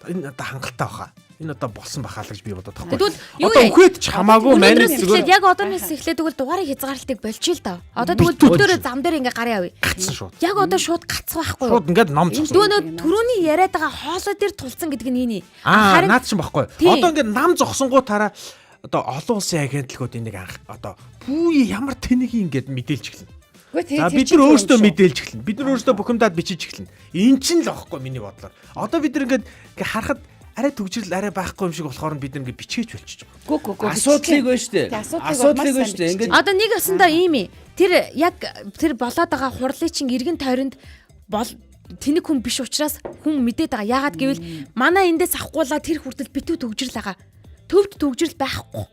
энэ одоо хангалттай баха. Энэ одоо болсон бахаа л гэж би бодоод байгаа. Тэгвэл одоо үхээд ч хамаагүй менежер зүгээр яг одооноос эхлээд тэгвэл дугаарыг хязгаарлалтыг болчих л доо. Одоо тэгвэл бүгдөө зам дээр ингээ гараа явъя. Гацсан шууд. Яг одоо шууд гацсан байхгүй юу? Шууд ингээд ном зогсоо. Дөө түрүүний яриад байгаа хоолой дээр тулцсан гэдэг нь энэ. Наад чинь баггүй. Одоо ингээд нам зогсонгуудаараа одоо олон улсын агентлагууд энийг одоо бүү ямар тэнэг ингээд мэдээлж эхэлнэ. За бид нар өөрсдөө мэдээлж эхэлнэ. Бид нар өөрсдөө бухимдаад бичиж эхэлнэ. Энд чинь л багхгүй миний бодлоор. Одоо бид нар ингээд харахад арай төгжрөл арай байхгүй юм шиг болохоор бид нар ингээд бичээж болчихж байгаа. Гү. Асуудлыг байна шүү дээ. Асуудлыг байна шүү дээ. Ингээд одоо нэг өсөндөө ийм ээ. Тэр яг тэр болоод байгаа хурлын чинь эргэн тойронд тэнэг хүн биш учраас хүн мэдээд байгаа. Яагаад гэвэл манай эндээс авахгүйла тэр хүртэл битүү төгжрөл байгаа. Төвд төгжрөл байхгүй.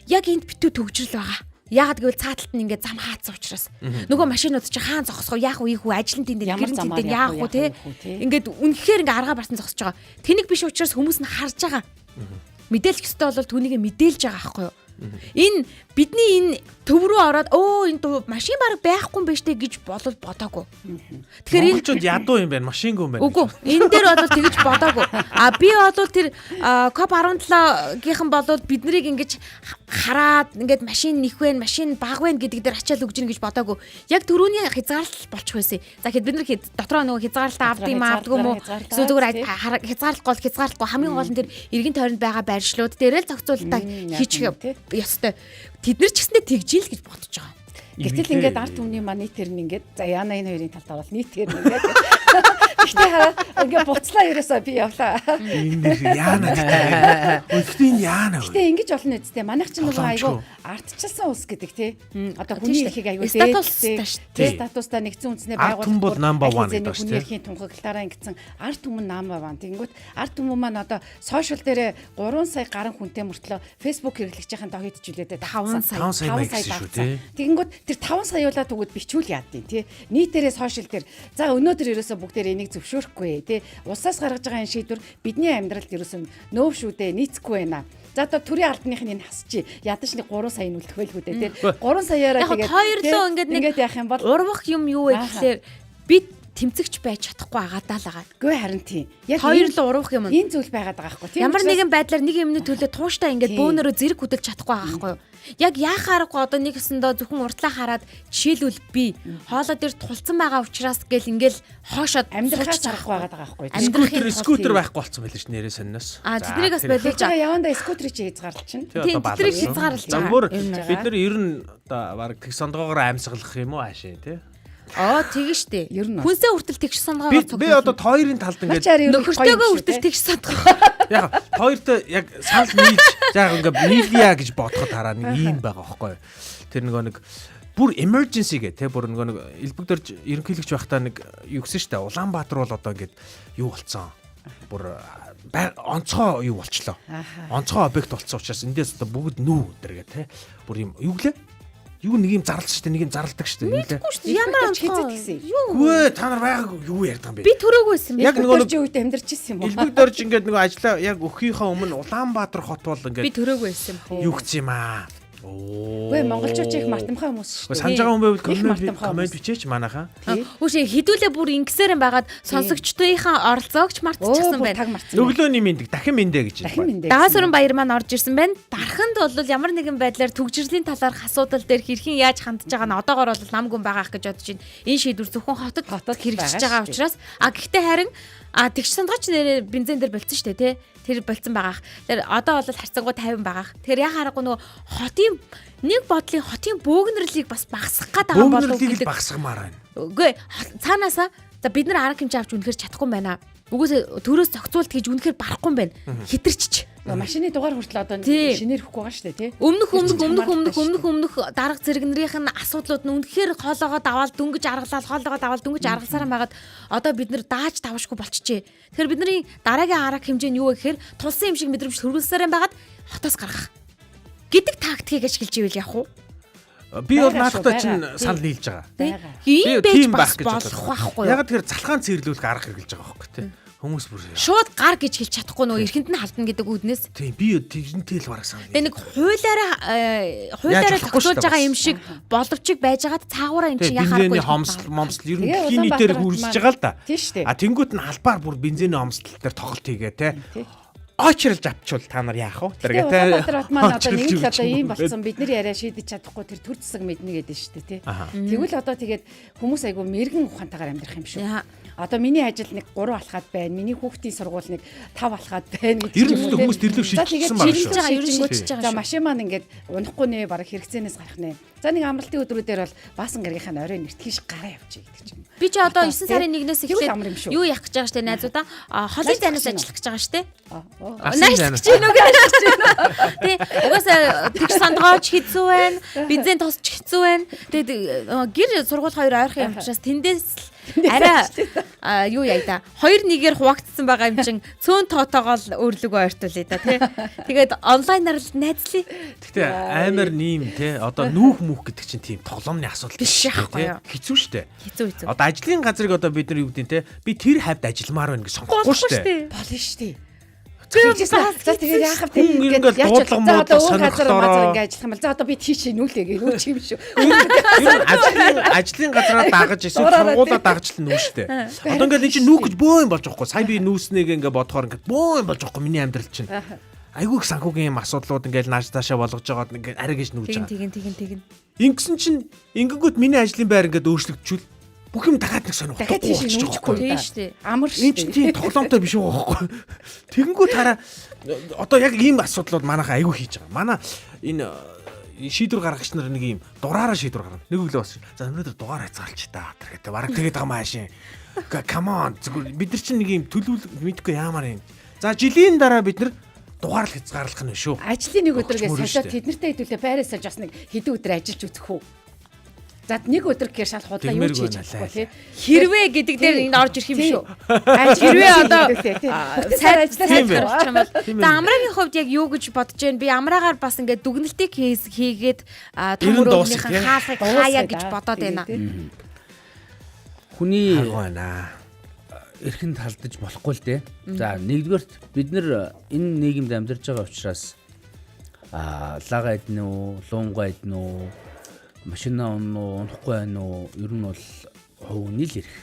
Яг энд битүү төгжрөл байгаа. Яагаад гэвэл цааталт нь ингээд зам хаацсан учраас нөгөө машинууд чи хаан зогсгоо яах вэ ийхүү ажлын тэн дээр гэрэн тэн дээр яах вэ те ингээд үнэхээр ингээд аргаа барсан зогсож байгаа. Тэнийг биш учраас хүмүүс нь харж байгаа. Мэдээлэх ёстой бол түүнийг мэдээлж байгаа байхгүй юу? Энэ бидний энэ төв рүү ороод энэ машин баг байхгүй юм байна штэ гэж бодоогүй. Тэгэхээр энэ ч ядуу юм байна, машингүй юм байна. Үгүй. Энэ дээр бол тэгж бодоогүй. Би бол тэр COP 17-гийнхэн бол биднийг ингэж хараад ингээд машин нэх вэ, машин баг вэ гэдэг дээр ачаал өгж гин гэж бодоогүй. Яг түрүүний хязгаарлалт болчих байсан. За хэд бид нар дотроо нөгөө хязгаарлалтаа авдаг юм аавдаг юм уу? Эсвэл зүгээр хязгаарлахгүй хамгийн гол нь тэр эргэн тойронд байгаа байршлууд дээрээ л зохицуулалтаа хийчих ёстой. Тэд нар ч гэсэндээ тэгжил гэж бодож байгаа. Гэтэл ингээд арт түмний маань нийт тэр нь ингээд за яна энэ хоёрын талдаа бол нийт тэр нь ингээд гэхдээ хараа ингээд буцлаа ерөөсөө би явлаа. Энэ яана гэдэг. Өсвийн яана. Гэхдээ ингэж олон үсттэй манайх ч нөгөө айгүй артчилсан улс гэдэг тий. Одоо хүний эрхийг айгүй статустай нэгдсэн үндэснээ байгуулах хүний эрхийн тунхагладаараа ингэсэн арт түмэн number 1. Тэгэнгүүт арт түмэн маань одоо сошиал дээр 3 сая гаруй хүнтэй мөртлөө Facebook хэрэглэгчийн доо хэд жилдээ 5 сая шүү тий. Тэгэнгүүт тэр 5 саяулаа түгүүд бичүүл яадیں тий. Нийтээрээ сошиал дээр за өнөөдөр ерөөсө бүгдээр энийг зөвшөөрөхгүй тий. Улсаас гаргаж байгаа энэ шийдвэр бидний амьдралд ерөөсө нөөв шүү дээ нийцэхгүй байна. За одоо төрийн албаных нь энэ хасчи ядаж нэг 3 сая нүлдэх байлгүй дээ тий. 3 саяараа тэгээд 200 ингээд яах юм бол урвах юм юу вэ гэхлээр бид тэмцэгч байж чадахгүй агаадаа л байгаа. Гүй харин тийм. Яг Хоёр л уруух юм. энэ зүйл байгаад байгаа байхгүй тийм. Ямар нэгэн байдлаар нэг юмны төлөө тууштай ингээд бөөнөрөө зэрэг хөдөлж чадахгүй байгаа байхгүй юу? Яг яахааргүй одоо нэг өсөндөө зөвхөн уртлаа хараад жишээлбэл би хоолоо дээр тулцсан байгаа учраас гэл ингээл хоошоод амьдрахаас арахгүй байгаад байгаа байхгүй. Скутер байхгүй болсон байл ш нэрээ сонноос. Тэднийг бас болиулж байгаа явандаа скутерийг чи хязгаарлаж чинь. Тийм тэднийг хязгаарлаж байгаа. Зүгээр бид нар ер нь одоо баг тэг сондгоогоор амьсгалах юм уу хаашаа тий. Тэгэн штэ. Хүнсээ хүртэл тэгш сонгоогоор цогцолно. Би одоо хоёрын талд ингээд нөхөртөөгөө хүртэл тэгш сонгох. Яг хоёрт яг санал нийлж яг ингээд нийлья гэж бодоход хараа нэг юм байгаа байхгүй. Тэр нэг бүр emergency гэх те бүр нэг элбэгдэрж ерөнхийлөгч байхдаа нэг юу гэсэн штэ Улаанбаатар бол одоо ингээд юу болцсон. Бүр онцгой юу болчлоо. Онцгой объект болцсон учраас эндээс одоо бүгд нүү дэргээ те. Бүр юм юу гэлээ? Юу нэг юм зарлж штэ нэг юм зарладаг штэ нэлээ. Ямар хизээд гисэн. Гүй та нар байгаагүй юу ярьдаг юм бэ? Би төрөөгүй байсан. Яг нөгөө үедээ амьдарч ирсэн юм уу? Элбэгдэрж ингээд нөгөө ажиллаа яг өөхийнхөө өмнө Улаанбаатар хот бол ингээд би төрөөгүй байсан юм. Юу гэсэн юм аа? Гүй монголчууд их мартамхай хүмүүс шүү дээ. Санаж байгаа хүн байвал комент бичээч манайхаа. Үгүй хідүүлээ бүр ингэсээр юм байгаад сонсогчдынхаа оролцоогч мартчихсан байна. Өглөөний мэндийг дахин мэндэ гэж байна. Даасүрэн баяр маань орж ирсэн байна. Дарханд бол ямар нэгэн байдлаар төгжрлийн талаарх асуудал дээр хэрхэн яаж хандж байгаа нь одоогоор бол намгүй байгаах гэж бодож байна. Энэ шийдвэр зөвхөн хотод хэрэгжиж байгаа учраас гэхдээ харин тэгш сандгач нэрээ бензин дээр болцсон шүү дээ тий. Тэр болцсон байгаах. Тэр одоо бол харцангуй 50 байгаах. Тэгэхээр яг харахгүй нөгөө хотын нэг бодлын хотын бөөгнөрлийг бас багасгах гэдэг байгаа болов уу гэдэг багасгамаар байна. Үгүй цаанаасаа за бид нар арга хэмжээ авч үнэхээр чадахгүй байна. Үгүйс төрөөс зохицуулт гэж үнэхээр барахгүй байна. Хитэрчч. Машины дугаар хүртэл одоо шинээр хөхгүй байгаа шүү дээ тий. Өмнөх дарга зэрэгнэрийнх нь асуудлууд нь үнэхээр хоолоогоо даваад дөнгөж аргалсараа байгаад одоо бид нар дааж давшгүй болчихжээ. Тэгэхээр бидний дараагийн арга хэмжээ нь юу вэ гэхээр тулсан юм шиг мэдрэмж төрүүлсээр байгаад хотоос гаргах гэдэг тактикийг ашиглаж ивэл явах уу? Би бол наадахтай чинь санал нийлж байгаа. Ийм байж болох байхгүй юу? Яг тэр залхаан цэрлүүлэх арга хэрэглэж байгаа байхгүй тий. Хүмүүс бүр шууд гар гэж хэлж чадахгүй нөгөө эрхэнд нь халдна гэдэг үднээс. Тийм би тэгнтэй л бараг санал. Тэгээ нэг хуулаараа тогтоолж байгаа юм шиг боловчиг байж байгаад цаагаараа эн чинь яхааргүй. Бензиний хомсдол ер нь хиний дээр үрсэж байгаа л да. А тэнгуут нь халбаар бүр бензиний хомсдол дээр тоглолт хийгээ те. Очролж авчвал та нар яах вэ? Тэргээ Улаанбаатар хот маань одоо нэг л одоо ийм болсон бидний яриа шийдэж чадахгүй тэр төр засаг мэднэ гэдэг шүү дээ тий. Тэгвэл одоо тэгээд хүмүүс айгу мэрэгэн ухаантайгаар амьдрах юм шүү. Одоо миний ажил нэг 3 алхаад байна. Миний хүүхдийн сургууль нэг 5 алхаад байна гэж юм. Ер нь хүмүүс тэрлүү шийдчихсэн байгаа шүү. За машин маань ингээд унахгүй нэ бараг хэрэгцээнээс гарах нэ. За нэг амралтын өдрүүдээр бол баасан гаргийнхаа нь орой нэртгэж гараа явчих гэдэг ч юм. Би ч одоо 9 сарын 1-ээс эхлээд юу явах гэж байгаа штэ найзуудаа холын зайнаас ажиллах гэж байгаа штэ. Нааш чи нүг ажиллаж байна. Тэ угаасаа тэгш сандгооч хэцүү байна. Бензин тосч хэцүү байна. Тэгээд гэр сургууль хоёр ойрхон юм учраас тэндээс арай юу яа да 2-1-ээр хуваагдсан байгаа юм чин цөөн тоотоогоо л өөрлөгөө ойртуулъя да тий. Тэгээд онлайнаар л найзлаа. Гэтэ амар нэм тий. Одоо нүүх мүх гэдэг чинь тийм тоглоомны асуудал биш тий. Хэцүү штэ. Хэцүү. Одоо ажлын газрыг одоо бид нар юу гэдэг тий. Би тэр хавьд ажилламаар байна гэж сонгохгүй штэ. Болно штэ. За тэгээд яахав тийм ингээд дуудлага муудлага сонирхолоор ингээд ажиллах юм бол за одоо би тийш нүүлээ гэх юу ч юм шүү. Ажлын газраа дагаж эсвэл сургуулаа дагаж л нүү штэ. Одоо ингээд энэ чинь нүүх гэж бөө юм болж байгаа хгүй. Сайн би нүүснээг ингээд бодохоор ингээд бөө юм болж байгаа хгүй миний амьдрал чинь. Айгүй их санхүүгийн юм асуудлууд ингээд нааш таашаа болгож байгаад ингээд арай гэж нүүж байгаа. Тэгин. Ингэсэн чинь ингэнгүүт миний ажлын байр ингээд өөрчлөгдчихвэл бүх юм дахиад нэг сонирхолтой дахиад тийш нүүчихгүй тийм шүү. Амар шүү. Энд чинь тийм тоглоомтой биш байгаа байхгүй. Тэгэнгүүт хараа одоо яг ийм асуудлууд манайхаа айгүй хийж байгаа. Манай энэ шийдвэр гаргагч нар нэг ийм дураараа шийдвэр гаргана. Нэг өглөө бас за өнөөдөр дугаар хязгаарлч та гэдэг. Бараг тэгээд байгаа маашин. Come on. Зүгээр бид нар чинь нэг ийм төлөвлөлт мэдгүй яамаар юм. За жилийн дараа бид нар дугаар л хязгаарлах нь шүү. Ажлын нэг өдрөөс сашаа тэднэртэй хэдүүлээ байраас жаас нэг хэдэн өдөр ажиллаж үзэх үү. За нэг өдөр гэхээр шал худлаа юу ч хийж чадахгүй тий. Хэрвээ гэдэг дээр энд орж ирэх юм шүү. Хэрвээ одоо сайд ажиллаж юм бол за амраагийн хувьд яг юу гэж бодож байна? Би амраагаар бас ингээд дүгнэлтийг хийгээд томруудынхаа хаалгыг хаяа гэж бодоод байна. Хүний эрхэнд халдаж болохгүй л дээ. За нэгдүгээрт бид нар энэ нийгэмд амьдарч байгаа учраас лага иднэ үү, луунга иднэ үү, машина унахгүй байна уу? Ер нь бол хувийн л ирэх.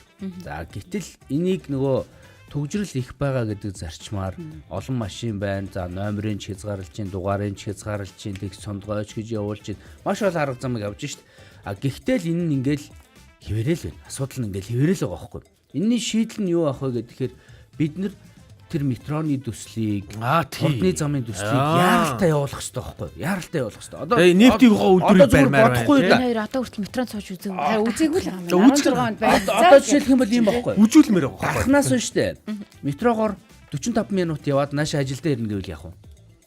За гэтэл энийг нөгөө төгжрөл их байгаа гэдэг зарчмаар олон машин байна. За номерын ч хязгаарлаж чинь, дугаарын ч хязгаарлаж чинь, тэг сондгойч гэж явуулж чинь маш олон арга замыг авж шít. Гэхдээ л энэ нь ингээл хിവэрэл байна. Асуудал нь ингээл хിവэрэл байгаа байхгүй. Энэний шийдэл нь юу ах вэ гэхээр бид нар тэр метроны төслийг, хурдны замын төслийг яаралтай явуулах хэрэгтэй байхгүй. Яаралтай явуулах хэрэгтэй. Одоо нефтийн өдрийг барьмаар байна. Хоёр одоо хүртэл метронд сууж үзэв. Үзээгүй л юм. 16 онд байна. Одоо жишээлх юм бол ийм байхгүй. Үзүүлмээр байгаа. Гарахнаас нь штэ. Метрогоор 45 минут яваад наашаа ажилдаа ирнэ гэвэл яах вэ?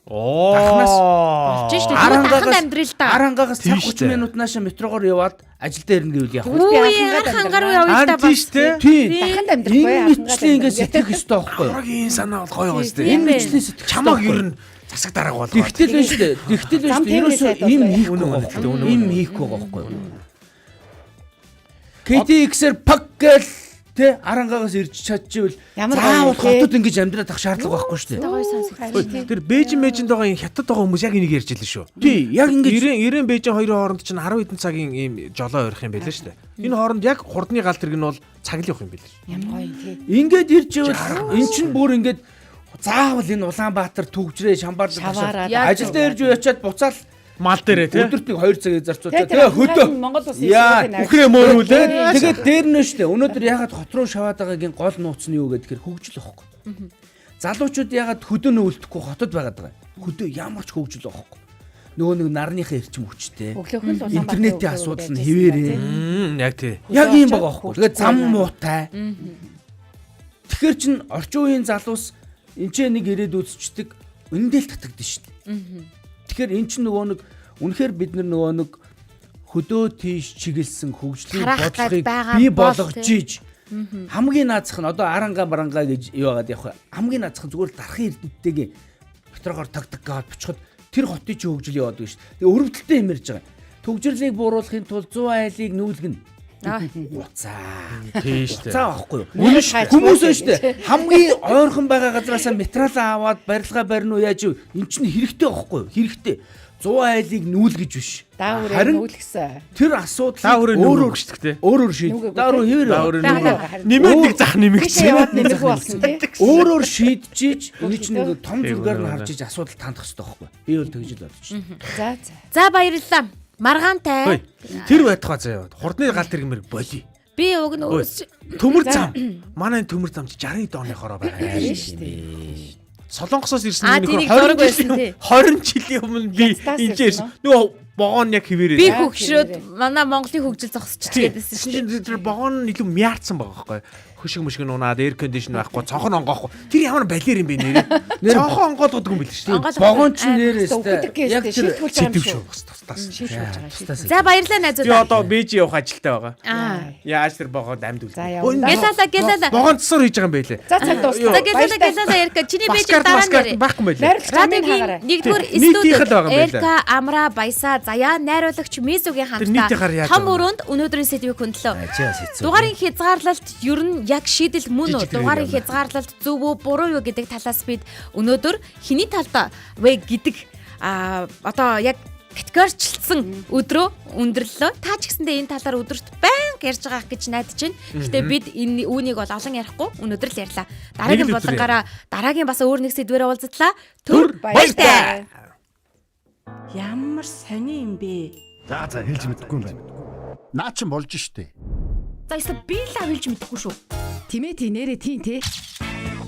Болж штэ. Даханд амьдрал та. Арангаагаас цаг 30 минут наашаа метрогоор яваад ажилдаа ирнэ гэвэл яах вэ? Үгүй хангаар уу явъя та ба. Тийм. Даханд амьдрахгүй Энэ мэтлээ ингээд сэтгэх ёстой байхгүй. Орогийн санаа бол гоё гоё штэ. Энэ мэтлээ сэтгэх чамаг ер нь засаг дарааг бол. Тэгтэл байна штэ. Тэгтэл байна штэ. Ерөөсөө ийм хийхгүй байхгүй. Ийм хийхгүй байхгүй. KTX-ээр пак гэл тэ арангаагаас ирж чадчихвэл заавал хотод ингэж амьдраад ах шаардлага байхгүй шүү дээ. Гоё сонсогдсон. Тэр Бээжин байгаа энэ хятад байгаа хүмүүс яг энийг ярьж илэн шүү. Тий, яг ингэж 90 Бээжин хоёрын хооронд чинь 10 хэдэн цагийн ийм жолоо өрөх юм байлаа шүү дээ. Энэ хооронд яг хурдны гал тэрэг нь бол цаглах юм байлаа. Ямар гоё тий. Ингээд ирж ивэл эн чинь бүр ингээд заавал энэ Улаанбаатар төгжрээ Шамбар ажилдаа ирж ячаад буцаал мал дээрээ тий. өдөрт нэг 2 цагийг зарцуулж тэгээ хөдөө Монгол улс үхрээ мөөрүүлээ. тэгээд дээр нь штэ өнөөдөр ягаад хот руу шаваад байгаагийн гол нууц нь юу гэхээр хөгжил واخхой. Залуучууд ягаад хөдөө нөөлдөхгүй хотод байгаад байгаа. Хөдөө ямар ч хөгжил واخхой. Нөгөө нэг нарныхаа эрчим хүчтэй. Интернетийн асуудал нь хэвээрээ. Яг тий. Яг юм байгаа واخхой. Тэгээд зам муутай. Тэгэхээр чин орчин үеийн залуус энэ ч нэг ирээд үзчихдэг өндөл татагдсан штэ. Тэгэхээр эн чинь нөгөө нэг үнэхээр бид нөгөө нэг хөдөө тийш чиглэсэн хөгжлийн бодлогыг бий болгож ийж хамгийн наазах нь одоо аранга гэж яваад явах хамгийн наазах нь зүгээр дарахын эрдэнэтэйгээ метрогоор тагдаг гоод бочход тэр хотын чи хөгжил яваад байгаа шүү. Тэгээ өрөвдөлтөй юм ярьж байгаа. Төгжрлийг бууруулахын тулд 100 айлыг нүүлгэнэ. Уцаа. Тийш дээ. Уцаа байхгүй юу? Хүмүүс нь шүү дээ. Хамгийн ойрхон байгаа газараасаа материалаа аваад барилга барина уу яаж юу? Энд чинь хэрэгтэй байхгүй юу? Хэрэгтэй. 100 айлыг нүүлгэж биш. Дааврын нүүлгсэн. Тэр асуудал өөр шийддэг. Өөр шийд. Даавар хэвээр. Нэмээд зах нэмэгдсэн. Нэмэг болсон тий. Өөр шийдчихэж энэ чинь нэг том зүгээр нь харж иж асуудал тандах хэрэгтэй байхгүй юу? Би бол тэгж л бодож байна. За. За баярлалаа. Маргаантай. Тэр байтугай заяа. Хурдны гал тэргмэр боли. Би уг нь төмөр зам. Манай төмөр зам 60 оны хороо байгаа. Солонгосоос ирсэн нэг 20 жилийн өмнө би энд ирсэн. Нөгөө богоон яг хിവэрээ. би хөгшрөөд манай Монголын хөгжил зогсчих гэдээсэн шүү дээ. Тэр богоон илүү мяарцсан байгаа байхгүй. Хөшиг мөшиг нунаад эйр кондишн байхгүй, цонхон онгоохгүй. Тэр ямар балер юм бэ нэрээ. Цонхон онгоолгодог юм бэл шүү дээ. Богоон ч нэрээстэй. Яг тэр сэдв шүү. Тус. За баярлалаа найзууд. Би одоо Бээжи явах ажилтаа байгаа. Яаж тэр богоонд амьд үл. Гэлалаа. Богоон цэсэр хийж байгаа юм байлээ. За цаг дуусна. За гэлалаа Эрка. Чиний Бээжи дараа нь байхгүй юм байлээ. радиогийн нэгдүгээр студид Эрка, Амра, Баясаа, Заяа, найруулагч Мизугийн хамтдаа том өрөөнд өнөөдрийн сэдвийг хөндлөө. Дугаарын хязгаарлалт ер нь яг шийдэл мөн үү? Дугаарын хязгаарлалт зөв үү, буруу юу гэдэг талаас бид өнөөдөр хэний талд вэ гэдэг одоо яг категорчлсан өдрөө өндөрлөө. Та ч гэсэндээ энэ талаар өдөрт байнга ярьж байгаа гэж найдаж байна. Гэхдээ бид энэ үүнийг бол олон ярихгүй өнөөдөр л ярьлаа. Дараагийн болонгаараа дараагийн бас өөр нэг сэдвээр уулзтлаа. Түр баяртай. Ямар сони юм бэ? За хэлж мэдэхгүй юм байна. Наа чин болж штэ. За эсвэл би л хэлж мэдэхгүй шүү. Тимээ тий нэрээ тий те.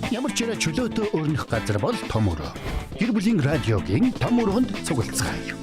Ямар ч чөлөөтэй өрнөх газар бол том өрөө. Гэр бүлийн радиогийн том өрөөнд цуглацгаая.